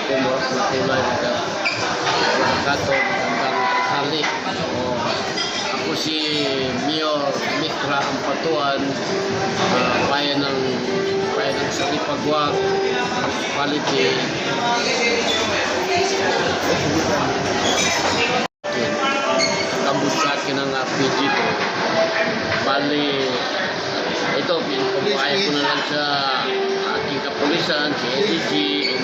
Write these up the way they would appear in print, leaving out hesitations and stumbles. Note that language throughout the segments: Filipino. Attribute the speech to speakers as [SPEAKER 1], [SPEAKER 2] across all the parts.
[SPEAKER 1] Assalamualaikum warahmatullahi wabarakatuh. Magandang tanghali. Ako si Mayor Mitra Ampatuan, bayan ng Saripagwag, Municipality. Kambus sa akin ang PG ko. Bali, ito, pinapabuhay ko na lang sa ating kapulisan, si LG,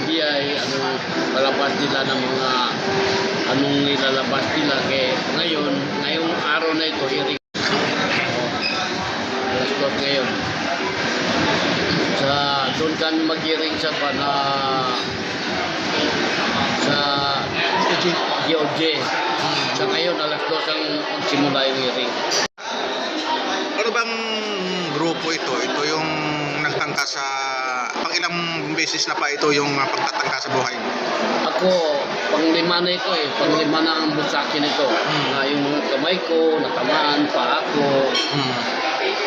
[SPEAKER 1] NBI, anong lalabas nila ng mga anong nilalabas nila. Kaya ngayong araw na ito, hearing alas 2 ngayon. Doon kami mag-hearing sa DOJ. Sa ngayon, alas 2 ang simula yung hearing.
[SPEAKER 2] Ano bang grupo ito? Ito yung nagtangka sa... Pang-ilang beses na pa ito yung pagtatangka sa buhay mo?
[SPEAKER 1] Ako, panglima na ito eh. Panglima na ang busakin ito. Yung mga kamay ko, natamaan, paa ko.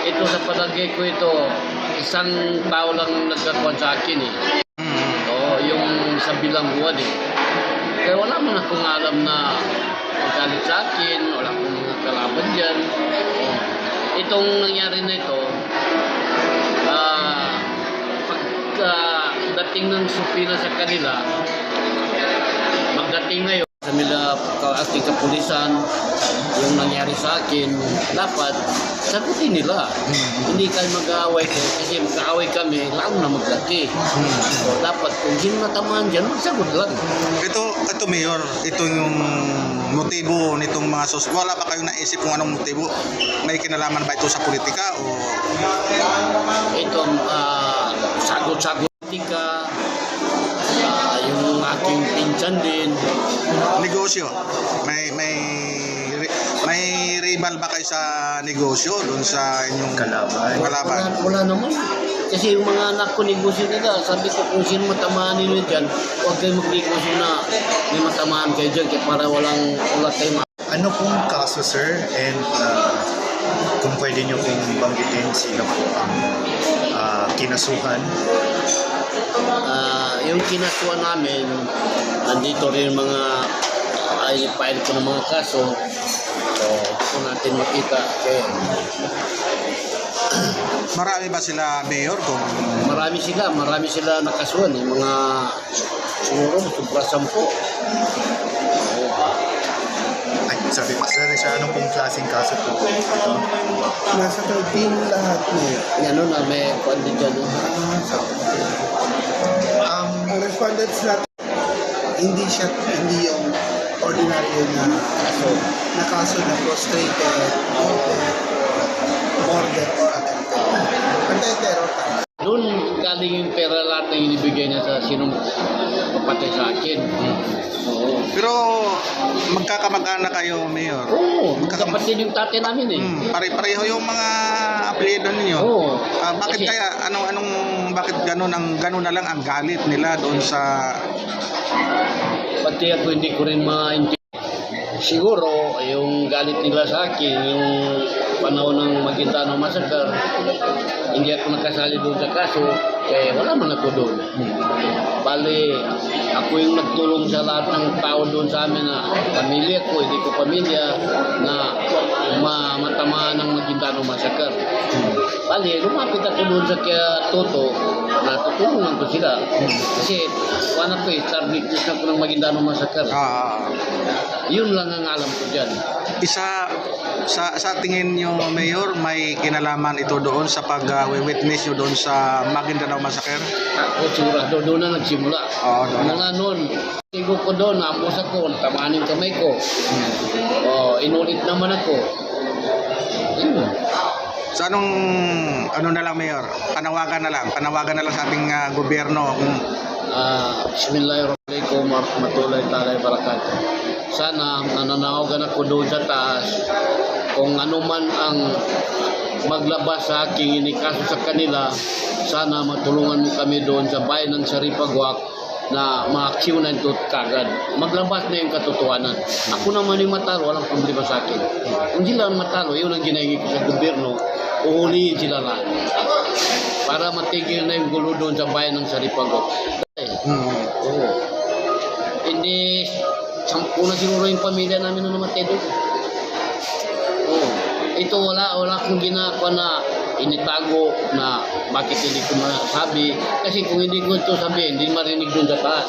[SPEAKER 1] Ito sa palagay ko ito, isang tao lang nagkakuan sa akin eh. Yung sa bilang buwan eh. Kaya wala man akong alam na magalit sa akin, wala akong mga kalaban dyan. Itong nangyari na ito, pagdating ng supina sa kanila, magdating ngayon sa nila ating kapulisan, yung nangyari sa akin, dapat sagutin nila. Hindi kayo mag-aaway ko, kasi mag-aaway kami, lalo na maglaki. So, dapat kung hindi matamaan dyan, magsagot lang.
[SPEAKER 2] Ito Mayor, ito yung motibo nitong mga wala pa kayong naisip kung anong motibo? May kinalaman ba ito sa politika o?
[SPEAKER 1] Ito, sagot-sagot politika, yung aking pinsan din.
[SPEAKER 2] Negosyo. May rival ba kayo sa negosyo doon sa inyong kalaban?
[SPEAKER 1] Wala naman. Kasi yung mga anak ko negosyo nila, sabi ko kung sino matamaan nila dyan, huwag kayo mag-negosyo na may matamaan kayo dyan para wala kayo
[SPEAKER 3] Ano pong kaso, sir? And kung pwede nyo pong banggitin sino po ang kinasuhan?
[SPEAKER 1] Yung kinasuhan namin, nandito rin mga file ko ng mga kaso. So, kung natin makita. Okay.
[SPEAKER 2] Marami ba sila, Mayor?
[SPEAKER 1] Marami sila nakasuhan. Yung mga siguro, sobra 10.
[SPEAKER 3] Ay, sabi pa, sir, anong pong klaseng kaso po ito?
[SPEAKER 4] Nasa 13 lahat niya.
[SPEAKER 1] Yan na, may kuwan din dyan.
[SPEAKER 4] Ang respondents natin, hindi yung ordinaryo na kaso na frustrated, murder or attempted. Anti-terror tayo.
[SPEAKER 1] Doon galing yung pera lahat na inibigay niya sa sinong papatay sa akin.
[SPEAKER 2] Pero magkakamag-anak kayo, Mayor?
[SPEAKER 1] Oo, kapatid yung tatay namin eh.
[SPEAKER 2] Pare-pareho yung mga apelyido ninyo.
[SPEAKER 1] Oo.
[SPEAKER 2] Bakit
[SPEAKER 1] Kasi,
[SPEAKER 2] kaya, bakit ganun na lang ang galit nila doon sa...
[SPEAKER 1] pati ako hindi ko rin maintindihan. Siguro, yung galit nila sa akin, yung panahon ng Maguindanao Massacre, hindi ako nakasali doon sa kaso, kaya wala man ako doon. Bali, ako yung nagtulong sa lahat ng tao doon sa amin na pamilya ko, hindi ko pamilya, na matamaan ng Maguindanao Massacre. Bali, lumapit ako doon sa Toto, na tutulungan ko sila. Kasi, wala ko star witness na ko ng Maguindanao Massacre. Yun lang ang alam ko dyan.
[SPEAKER 2] Sa tingin nyo, Mayor, may kinalaman ito doon sa pag-witness nyo doon sa Maguindanao Massacre?
[SPEAKER 1] Ako sigurado doon na nagsimula. Mga noon, tigo ko doon, naambos ako, natamaan yung kamay ko. Inulit naman ako.
[SPEAKER 2] So ano na lang, Mayor? Panawagan na lang sa ating gobyerno.
[SPEAKER 1] Bismillahirrahmanirrahim, warahmatullahi wabarakatuh. Sana nananawagan ako doon sa taas kung ano man ang maglabas sa aking inikaso sa kanila, sana matulungan mo kami doon sa bayan ng Saripagwag na ma-aksyonan ito kagad. Maglabas na yung katotohanan. Ako naman yung matalo, walang problema sa akin. Kung sila ang matalo, yun ang ginahingi ko sa gobyerno, uhulihin sila lahat. Para matigil na yung gulo doon sa bayan ng Saripagwag. Oo. Hindi, 10 na siguro yung pamilya namin na namatay doon. Oo. Ito wala akong ginagawa na initago na bakit hindi ko masabi. Kasi kung hindi ko ito sabihin, hindi marinig doon sa taas.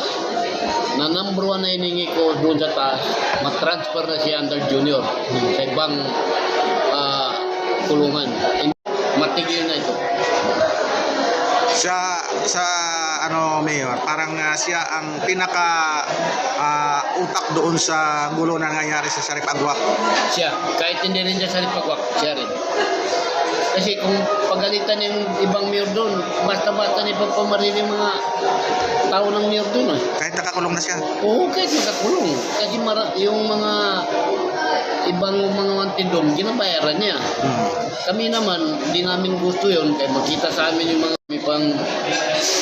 [SPEAKER 1] Na number 1 na hiningi ko doon sa taas, matransfer na si Under Junior sa ibang kulungan. Matigil na ito.
[SPEAKER 2] Sa ano, Mayor, parang siya ang pinaka utak doon sa gulo na nangyayari sa Sarip Agwak.
[SPEAKER 1] Siya, kahit hindi rin siya sa Lipagwak, siya rin. Kasi kung pagalitan yung ibang mayor doon, basta-basta na ipapamarili yung mga tao ng mayor doon.
[SPEAKER 2] Kahit nakakulong na siya.
[SPEAKER 1] Oo, kahit nakakulong. Kasi yung mga ibang mga wanted doon, ginabayaran niya. Kami naman, hindi namin gusto yun. Kaya makita sa amin yung mga may pang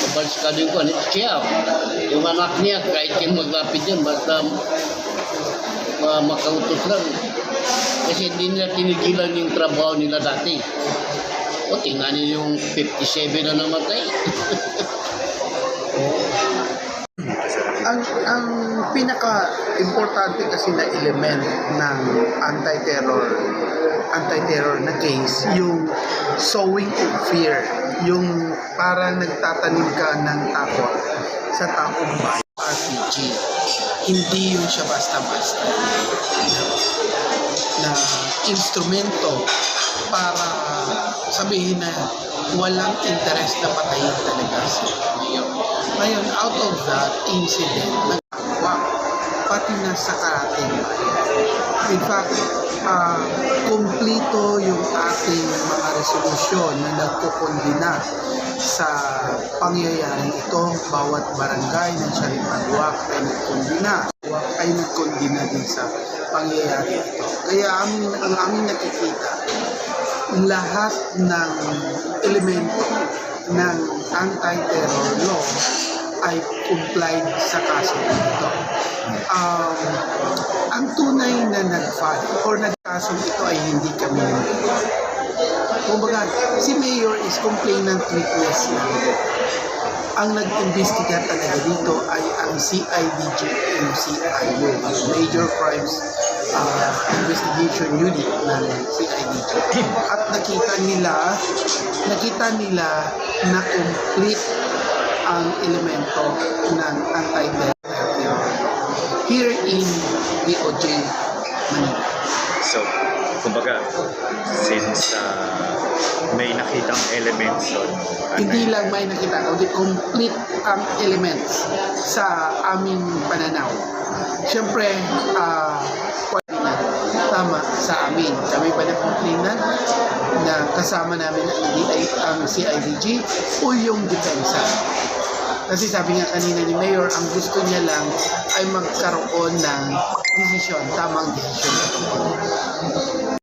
[SPEAKER 1] mabalskado yung kuhan. Siya, yung anak niya, kahit yung maglapit yan, basta makautos lang. Kasi hindi nila tinigilan yung trabaho nila dati. O, tingnan niyo yung 57 na namatay.
[SPEAKER 4] Ang pinaka-importante kasi na element ng anti-terror na case, yung sowing of fear, yung parang nagtatanim ka ng takot sa taong bayan. RPG, hindi yun siya basta-basta na instrumento para sabihin na walang interest na patayin talaga si Mayor. Ngayon, out of that incident, nagkakwa pati na sa karating bayan. In fact, kumplito yung ating mga resolusyon na nagkukondina sa pangyayaring ito. Bawat barangay ng Sarip Agwak ay nagkondina din sa pangyayari ito. Kaya ang aming nakikita, lahat ng elemento ng anti-terror law ay complied sa kaso ito. Ang tunay na nag-file or nagkasong ito ay hindi kami nandito. Kumbaga, si Mayor is complainant witness lang. Ang nag-imbestiga talaga dito ay ang CIDG and CIU, Major Crimes Investigation Unit ng CIDG. At nakita nila na complete ang elemento ng anti-terror here in DOJ Manila.
[SPEAKER 3] So, kumbaga, since may nakitang elements on
[SPEAKER 4] Hindi lang may nakita, kundi complete ang elements sa aming pananaw. Siyempre, tama sa amin. Kami pa na-complainant na kasama namin ang CIDG o yung depensa. Kasi sabi nga kanina ni Mayor, ang gusto niya lang ay magkaroon ng desisyon, tamang desisyon.